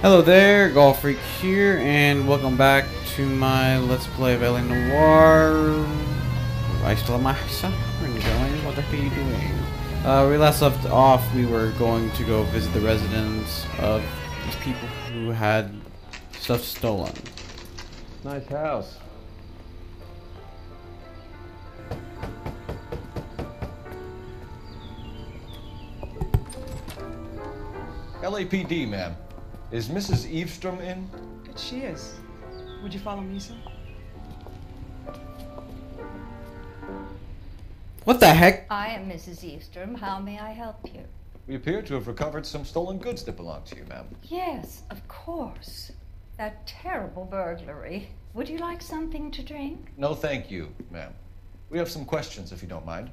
Hello there, Golf Freak here, and welcome back to my Let's Play of LA Noire. I still have my sound going. What the heck are you doing? We last left off, we were going to go visit the residence of these people who had stuff stolen. Nice house. LAPD, ma'am. Is Mrs. Eavestrom in? She is. Would you follow me, sir? What the heck? I am Mrs. Eavestrom. How may I help you? We appear to have recovered some stolen goods that belong to you, ma'am. Yes, of course. That terrible burglary. Would you like something to drink? No, thank you, ma'am. We have some questions, if you don't mind.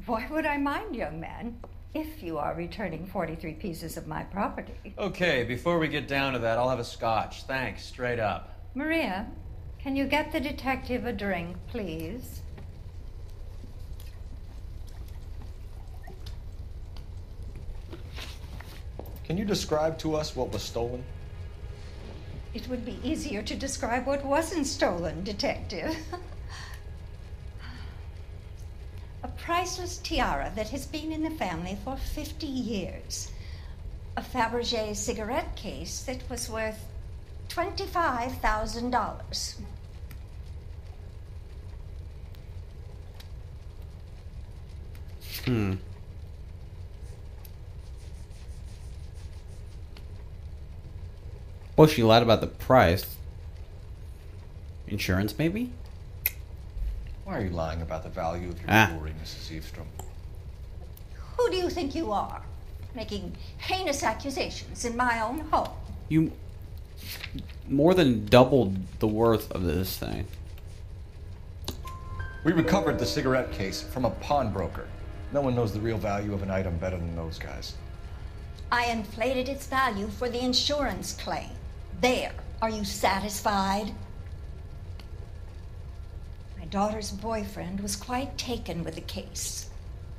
Why would I mind, young man? If you are returning 43 pieces of my property. Okay, before we get down to that, I'll have a scotch. Thanks, straight up. Maria, can you get the detective a drink, please? Can you describe to us what was stolen? It would be easier to describe what wasn't stolen, detective. A priceless tiara that has been in the family for 50 years. A Fabergé cigarette case that was worth $25,000. Well, she lied about the price. Insurance, maybe? Why are you lying about the value of your jewelry, Mrs. Eavestrom? Who do you think you are? Making heinous accusations in my own home. You more than doubled the worth of this thing. We recovered the cigarette case from a pawnbroker. No one knows the real value of an item better than those guys. I inflated its value for the insurance claim. There. Are you satisfied? My daughter's boyfriend was quite taken with the case.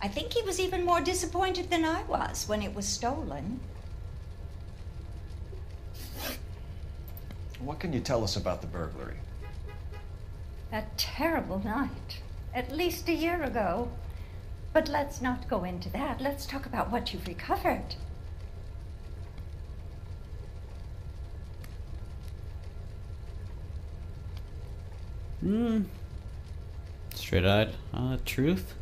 I think he was even more disappointed than I was when it was stolen. What can you tell us about the burglary? That terrible night. At least a year ago. But let's not go into that. Let's talk about what you've recovered. Straight-eyed truth?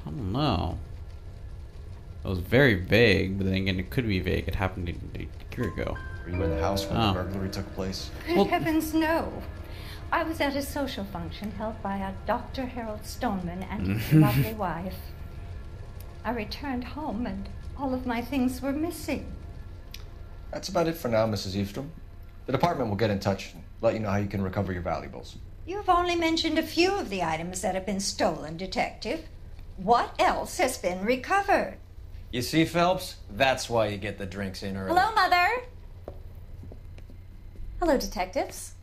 I don't know. It was very vague, but then again, it could be vague. It happened a year ago. Were you in the house when the burglary took place? Good heavens, no. I was at a social function held by a Dr. Harold Stoneman and his lovely wife. I returned home and all of my things were missing. That's about it for now, Mrs. Eavestrom. The department will get in touch and let you know how you can recover your valuables. You've only mentioned a few of the items that have been stolen, Detective. What else has been recovered? You see, Phelps? That's why you get the drinks in early. Hello, Mother. Hello, detectives.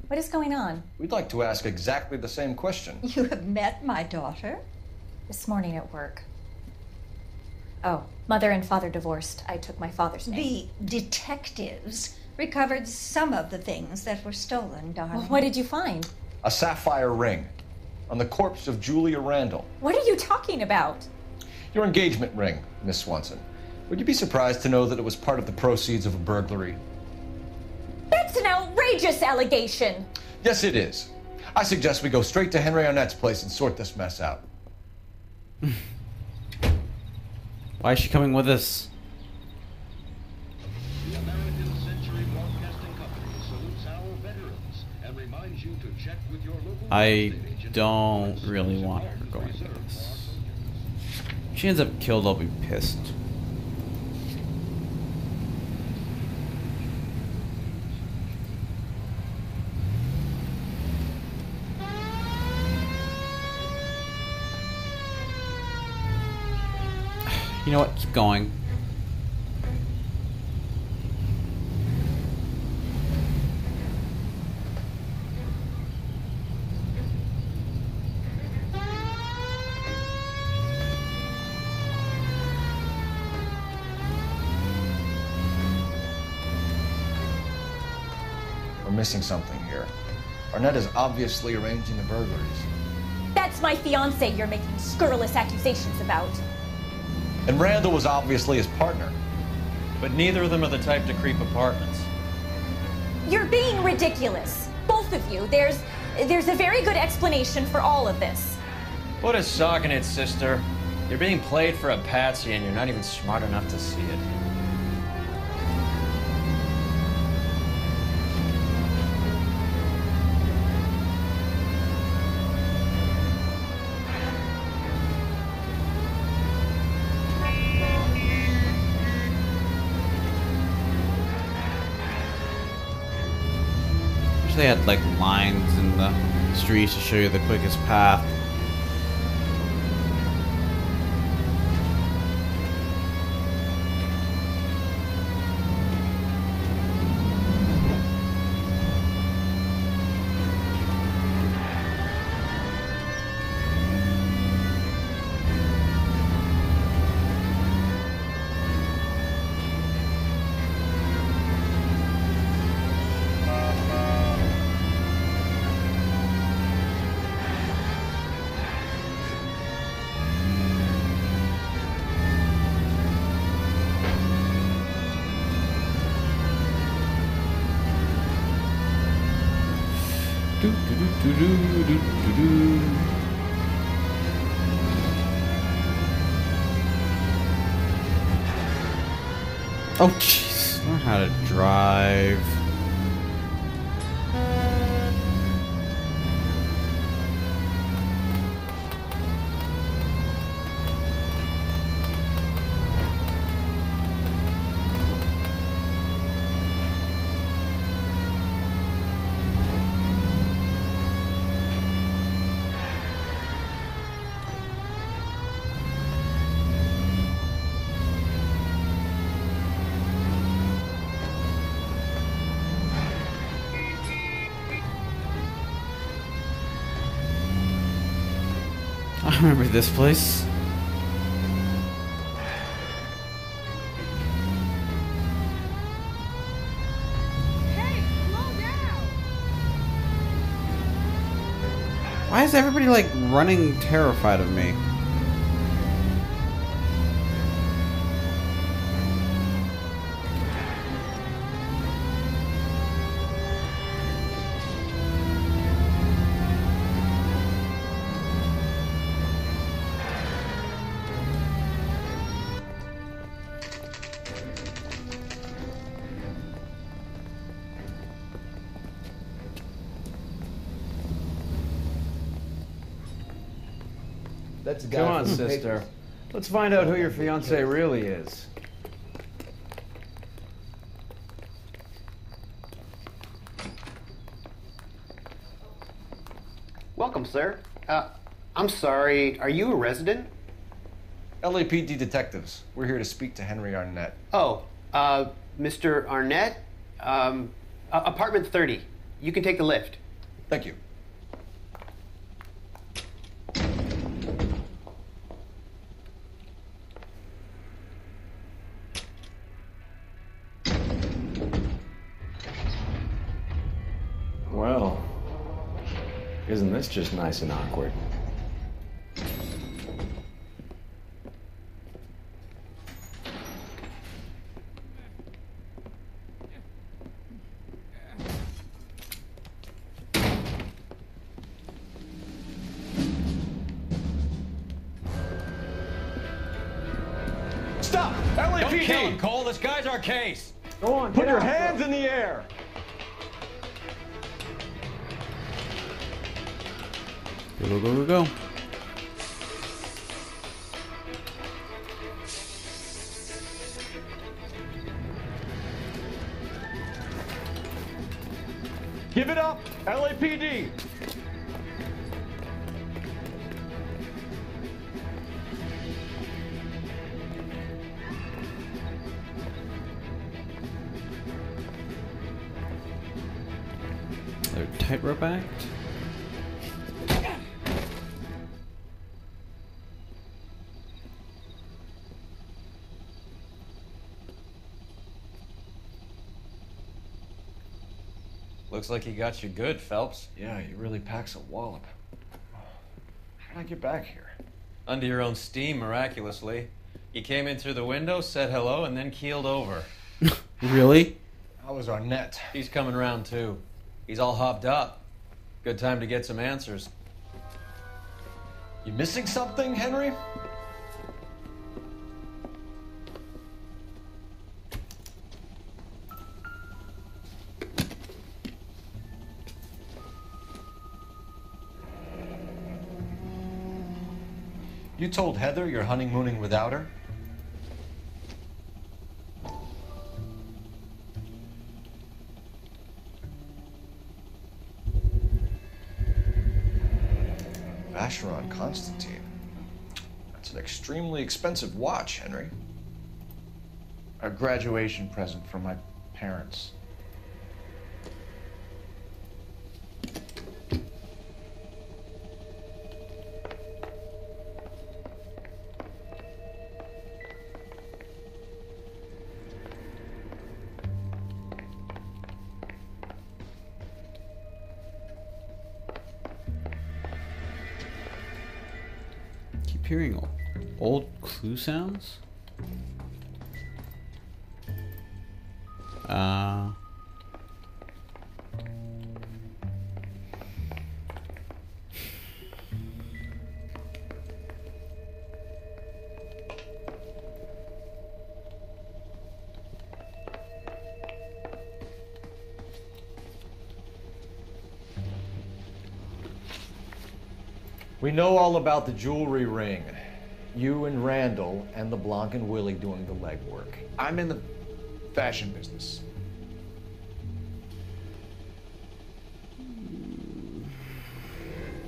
What is going on? We'd like to ask exactly the same question. You have met my daughter? This morning at work. Oh, mother and father divorced. I took my father's name. The detectives recovered some of the things that were stolen, darling. Well, what did you find? A sapphire ring on the corpse of Julia Randall. What are you talking about? Your engagement ring, Miss Swanson. Would you be surprised to know that it was part of the proceeds of a burglary? That's an outrageous allegation. Yes, it is. I suggest we go straight to Henry Arnett's place and sort this mess out. Why is she coming with us? The American Century Broadcasting Company salutes our veterans and reminds you to check with your local I don't really want her going with us. If she ends up killed, I'll be pissed. You know what? Keep going. We're missing something here. Arnett is obviously arranging the burglaries. That's my fiance you're making scurrilous accusations about. And Randall was obviously his partner. But neither of them are the type to creep apartments. You're being ridiculous. Both of you. There's a very good explanation for all of this. What a sock in it, sister. You're being played for a patsy and you're not even smart enough to see it. Wish they had like lines in the streets to show you the quickest path. Oh jeez, learn how to drive. I remember this place. Hey, slow down! Why is everybody like running terrified of me? That's the guy. Come on, from the sister. papers. Let's find out who your fiance really is. Welcome, sir. I'm sorry, are you a resident? LAPD detectives. We're here to speak to Henry Arnett. Oh, Mr. Arnett? Apartment 30. You can take the lift. Thank you. Well, isn't this just nice and awkward? Stop! Don't kill him, LAPD! Cole. This guy's our case. Go on, put your hands in the air! Go, go, go, go, go. Give it up, LAPD! Another tightrope act. Looks like he got you good, Phelps. Yeah, he really packs a wallop. How did I get back here? Under your own steam, miraculously. He came in through the window, said hello, and then keeled over. Really? How was Arnett? He's coming around, too. He's all hopped up. Good time to get some answers. You missing something, Henry? You told Heather you're honeymooning without her? Vacheron Constantine. That's an extremely expensive watch, Henry. A graduation present from my parents. Keep hearing old clue sounds. We know all about the jewelry ring. You and Randall and LeBlanc and Willie doing the legwork. I'm in the fashion business.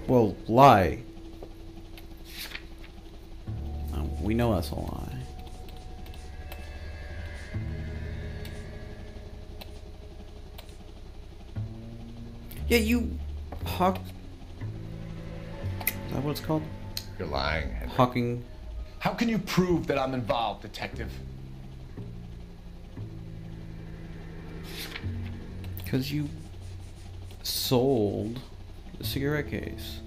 Well, lie. We know that's a lie. Yeah, you hawk. Is that what it's called? You're lying, Henry. Hawking. How can you prove that I'm involved, detective? Because you sold the cigarette case.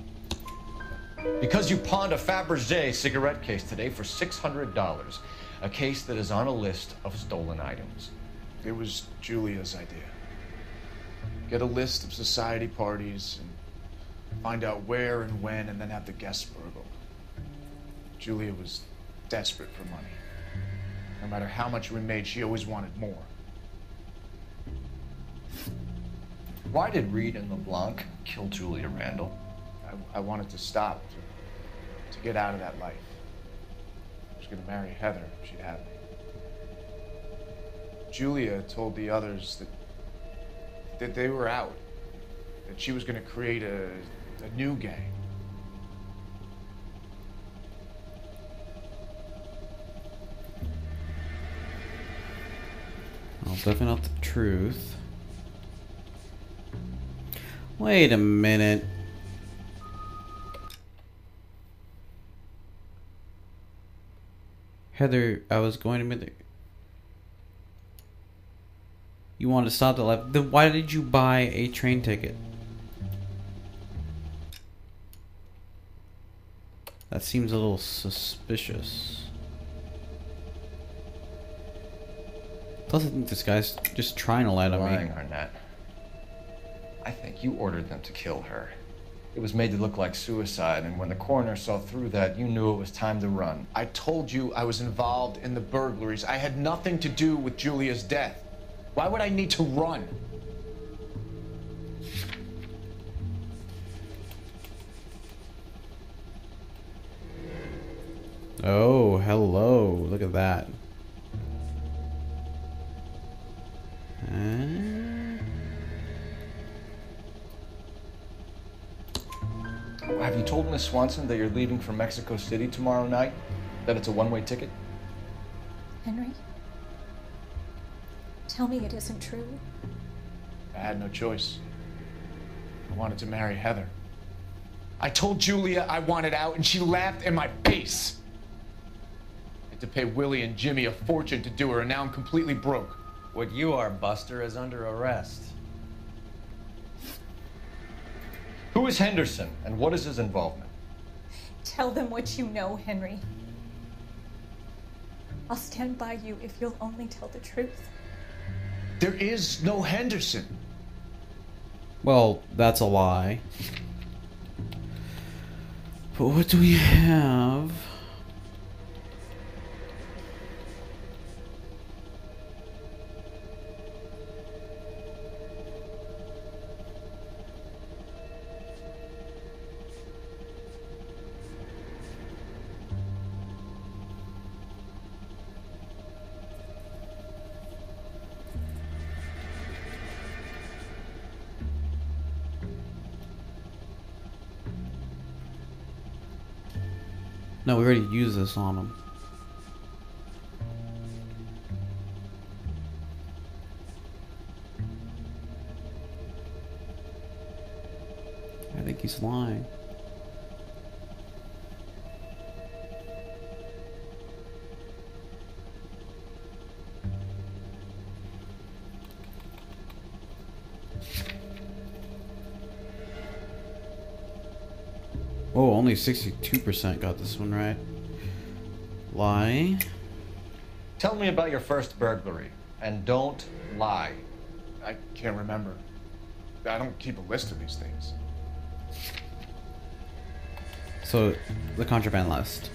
Because you pawned a Fabergé cigarette case today for $600. A case that is on a list of stolen items. It was Julia's idea. Get a list of society parties and find out where and when, and then have the guests burgled. Julia was desperate for money. No matter how much we made, she always wanted more. Why did Reed and LeBlanc kill Julia Randall? I wanted to stop, to get out of that life. I was going to marry Heather if she'd have me. Julia told the others that they were out, that she was going to create a new gang. Well, definitely not the truth. Wait a minute. Heather, I was going to meet. You wanted to stop the life. Then why did you buy a train ticket? That seems a little suspicious. Plus, I think this guy's just trying to lie to me. Lying, Arnett. I think you ordered them to kill her. It was made to look like suicide, and when the coroner saw through that, you knew it was time to run. I told you I was involved in the burglaries. I had nothing to do with Julia's death. Why would I need to run? Oh, hello. Look at that. Have you told Miss Swanson that you're leaving for Mexico City tomorrow night? That it's a one-way ticket? Henry? Tell me it isn't true. I had no choice. I wanted to marry Heather. I told Julia I wanted out, and she laughed in my face. I had to pay Willie and Jimmy a fortune to do her, and now I'm completely broke. What you are, Buster, is under arrest. Who is Henderson, and what is his involvement? Tell them what you know, Henry. I'll stand by you if you'll only tell the truth. There is no Henderson. Well, that's a lie. But what do we have? No, we already used this on him. I think he's lying. Oh, only 62% got this one right. Lie. Tell me about your first burglary, and don't lie. I can't remember. I don't keep a list of these things. So, the contraband list.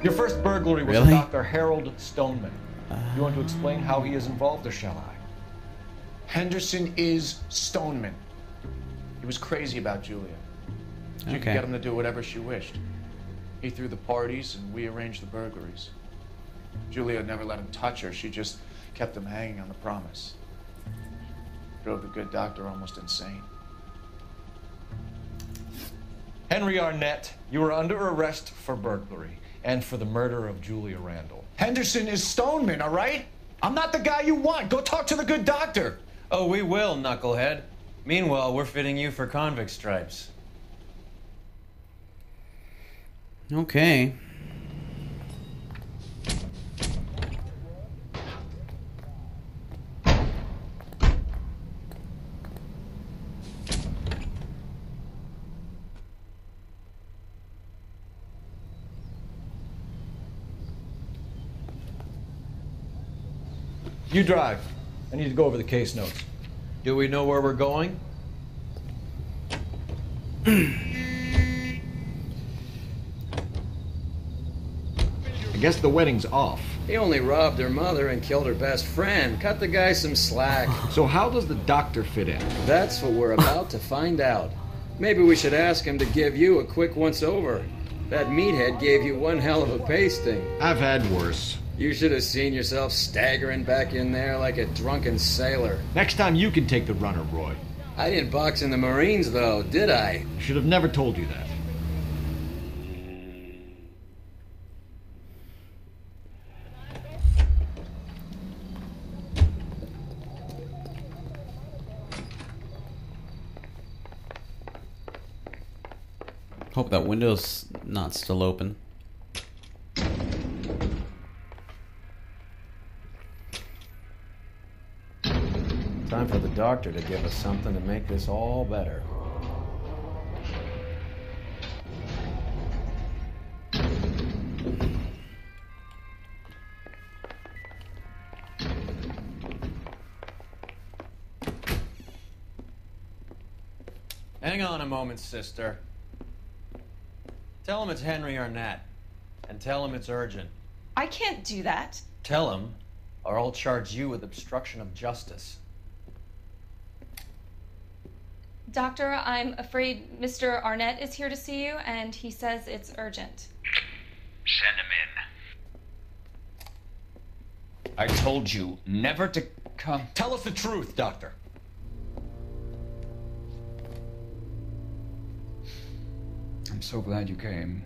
Your first burglary was Really? Dr. Harold Stoneman. You want to explain how he is involved, or shall I? Henderson is Stoneman. He was crazy about Julia. She could Okay. get him to do whatever she wished. He threw the parties, and we arranged the burglaries. Julia never let him touch her. She just kept him hanging on the promise. Drove the good doctor almost insane. Henry Arnett, you are under arrest for burglary and for the murder of Julia Randall. Henderson is Stoneman, all right? I'm not the guy you want. Go talk to the good doctor. Oh, we will, knucklehead. Meanwhile, we're fitting you for convict stripes. Okay. You drive. I need to go over the case notes. Do we know where we're going? I guess the wedding's off. He only robbed her mother and killed her best friend. Cut the guy some slack. So how does the doctor fit in? That's what we're about to find out. Maybe we should ask him to give you a quick once-over. That meathead gave you one hell of a pasting. I've had worse. You should have seen yourself staggering back in there like a drunken sailor. Next time you can take the runner, Roy. I didn't box in the Marines, though, did I? Should have never told you that. Hope that window's not still open. Time for the doctor to give us something to make this all better. Hang on a moment, sister. Tell him it's Henry Arnett, and tell him it's urgent. I can't do that. Tell him, or I'll charge you with obstruction of justice. Doctor, I'm afraid Mr. Arnett is here to see you, and he says it's urgent. Send him in. I told you never to come. Tell us the truth, Doctor. I'm so glad you came.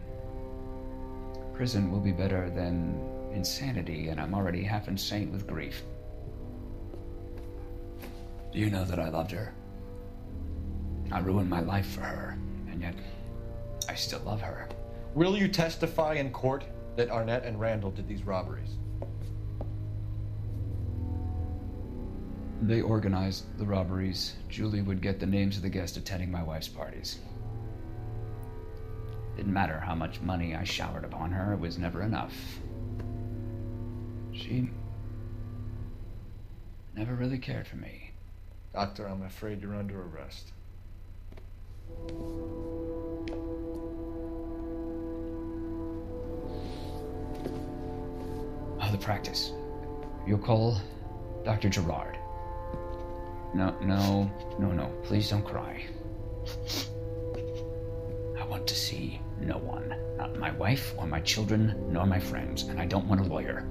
Prison will be better than insanity, and I'm already half insane with grief. Do you know that I loved her? I ruined my life for her, and yet I still love her. Will you testify in court that Arnett and Randall did these robberies? They organized the robberies. Julie would get the names of the guests attending my wife's parties. Didn't matter how much money I showered upon her, it was never enough. She never really cared for me. Doctor, I'm afraid you're under arrest. Oh, the practice. You'll call Dr. Gerard. No. Please don't cry. I want to see no one. Not my wife or my children, nor my friends. And I don't want a lawyer.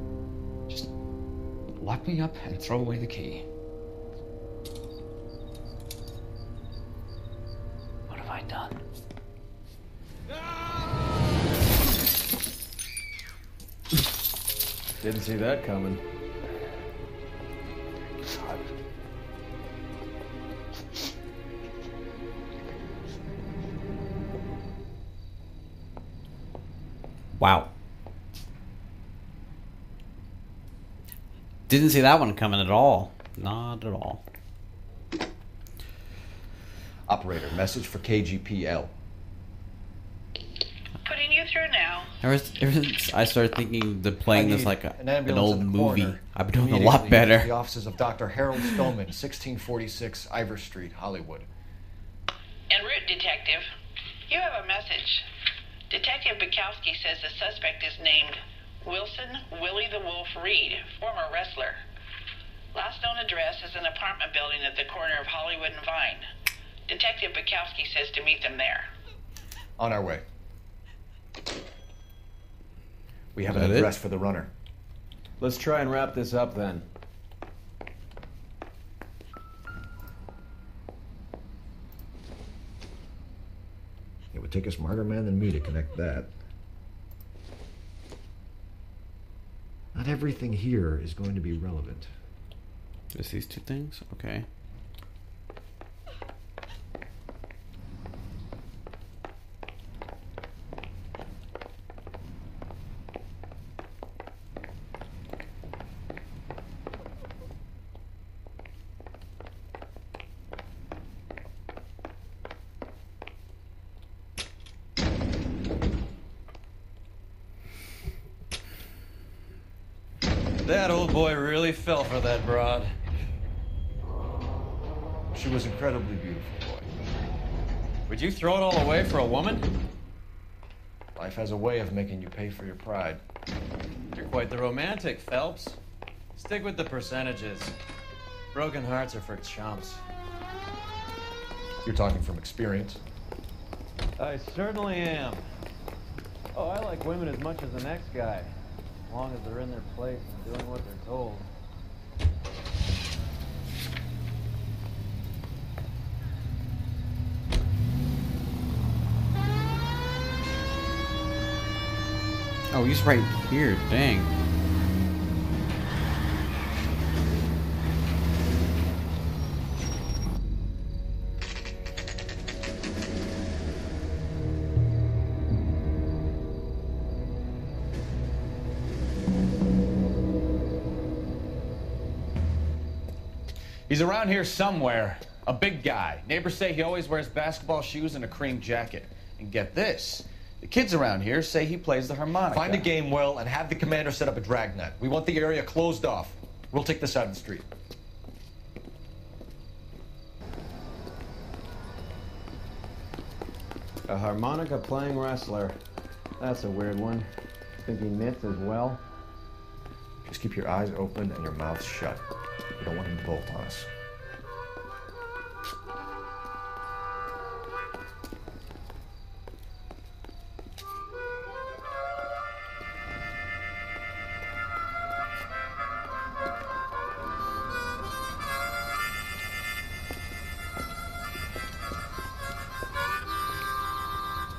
Just lock me up and throw away the key. What have I done? Didn't see that coming. Wow. Didn't see that one coming at all. Not at all. Operator, message for KGPL. Putting you through now. Ever since I started thinking the playing this like an old movie, corner. I've been doing a lot better. The offices of Dr. Harold Stoneman, 1646 Ivor Street, Hollywood. En route, Detective. You have a message. Detective Bukowski says the suspect is named Wilson Willie the Wolf Reed, former wrestler. Last known address is an apartment building at the corner of Hollywood and Vine. Detective Bukowski says to meet them there. On our way. We have Is an that address it? for the runner. Let's try and wrap this up then. It would take a smarter man than me to connect that. Not everything here is going to be relevant. Just these two things? Okay. That old boy really fell for that broad. She was incredibly beautiful, boy. Would you throw it all away for a woman? Life has a way of making you pay for your pride. You're quite the romantic, Phelps. Stick with the percentages. Broken hearts are for chumps. You're talking from experience. I certainly am. Oh, I like women as much as the next guy. As long as they're in their place and doing what they're told. Oh, he's right here. Dang. He's around here somewhere. A big guy. Neighbors say he always wears basketball shoes and a cream jacket. And get this. The kids around here say he plays the harmonica. Find a game well and have the commander set up a dragnet. We want the area closed off. We'll take this side of the street. A harmonica playing wrestler. That's a weird one. Think he knits as well? Just keep your eyes open and your mouth shut. We don't want him to bolt on us.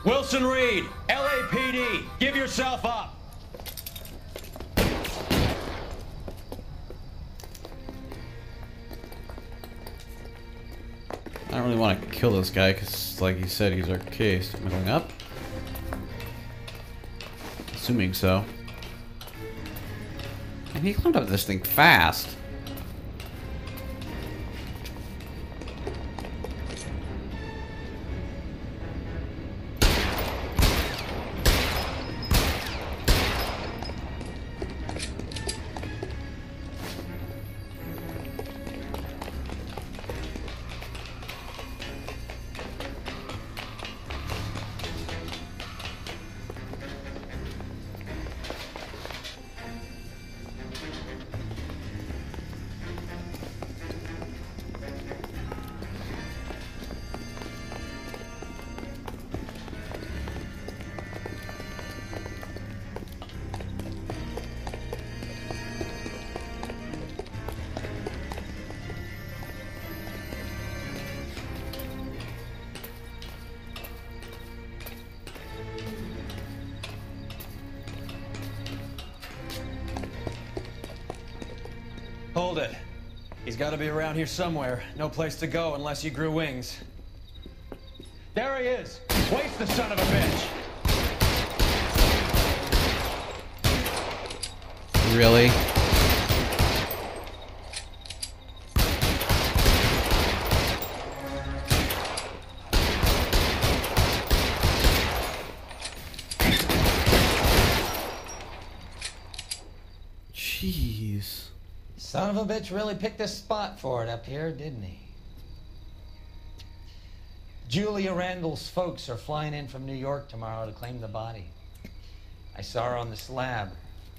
Wilson Reed, LAPD, give yourself up. I don't really want to kill this guy because, like he said, he's our case. Am I going up? Assuming so. And he climbed up this thing fast. Hold it. He's got to be around here somewhere. No place to go unless he grew wings. There he is! Waste the son of a bitch! Really? Jeez. Son of a bitch really picked a spot for it up here, didn't he? Julia Randall's folks are flying in from New York tomorrow to claim the body. I saw her on the slab.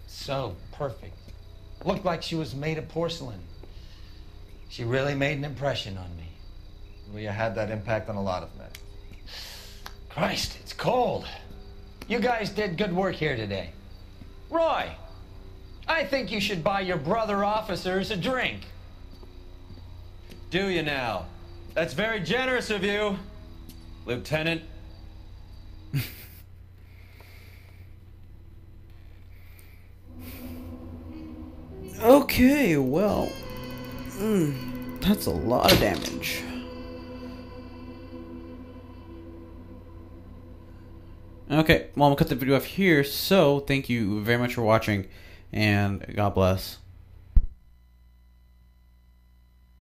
So perfect. Looked like she was made of porcelain. She really made an impression on me. Well, you had that impact on a lot of men. Christ, it's cold. You guys did good work here today. Roy, I think you should buy your brother officers a drink. Do you now? That's very generous of you, Lieutenant. Okay, well, that's a lot of damage. Okay, well, I'm gonna cut the video off here, so thank you very much for watching, and God bless.